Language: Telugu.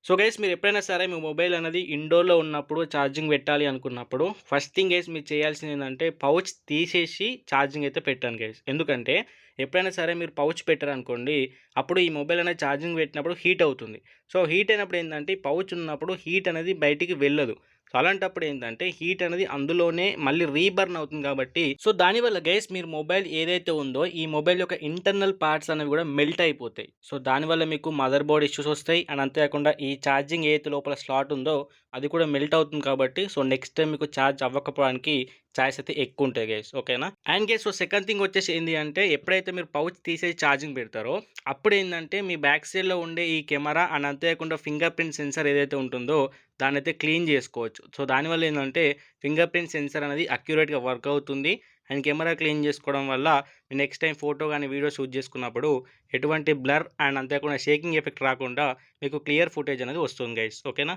సో గైస్ మీరు ఎప్పుడైనా సరే మీ మొబైల్ అనేది ఇండోర్‌లో ఉన్నప్పుడు ఛార్జింగ్ పెట్టాలి అనుకున్నప్పుడు ఫస్ట్ థింగ్ గైస్ మీరు చేయాల్సింది ఏందంటే పౌచ్ తీసేసి ఛార్జింగ్ అయితే పెట్టండి గైస్. ఎందుకంటే ఎప్పుడైనా సరే మీరు పౌచ్ పెట్టారనుకోండి, అప్పుడు ఈ మొబైల్ అనేది ఛార్జింగ్ పెట్టినప్పుడు హీట్ అవుతుంది. సో హీట్ అయినప్పుడు ఏందంటే ఈ పౌచ్ ఉన్నప్పుడు హీట్ అనేది బయటికి వెళ్ళదు. సో అలాంటప్పుడు ఏందంటే హీట్ అనేది అందులోనే మళ్ళీ రీబర్న్ అవుతుంది కాబట్టి సో దానివల్ల గైస్ మీరు మొబైల్ ఏదైతే ఉందో ఈ మొబైల్ యొక్క ఇంటర్నల్ పార్ట్స్ అనేవి కూడా మెల్ట్ అయిపోతాయి. సో దానివల్ల మీకు మదర్ బోర్డ్ ఇష్యూస్ వస్తాయి. అండ్ అంతేకాకుండా ఈ ఛార్జింగ్ ఏదైతే లోపల స్లాట్ ఉందో అది కూడా మెల్ట్ అవుతుంది కాబట్టి సో నెక్స్ట్ టైం మీకు ఛార్జ్ అవ్వకపోవడానికి ఛాయిస్ అయితే ఎక్కువ ఉంటాయి గైస్. ఓకేనా? And guys so second thing వచ్చేసి ఏంది అంటే ఎప్పుడైతే మీరు పౌచ్ తీసేసి ఛార్జింగ్ పెడతారో అప్పుడు ఏందంటే మీ బ్యాక్ సైడ్‌లో ఉండే ఈ కెమెరా అండ్ అంతేకాకుండా ఫింగర్ ప్రింట్ సెన్సార్ ఏదైతే ఉంటుందో దాన్నైతే క్లీన్ చేసుకోవచ్చు. సో దానివల్ల ఏందంటే ఫింగర్ ప్రింట్ సెన్సార్ అనేది అక్యురేట్‌గా వర్క్ అవుతుంది. అండ్ కెమెరా క్లీన్ చేసుకోవడం వల్ల నెక్స్ట్ టైం ఫోటో గాని, వీడియో షూట్ చేసుకున్నప్పుడు ఎటువంటి బ్లర్ అండ్ అంతేకాకుండా షేకింగ్ ఎఫెక్ట్ రాకుండా మీకు క్లియర్ ఫుటేజ్ అనేది వస్తుంది గైస్. ఓకేనా?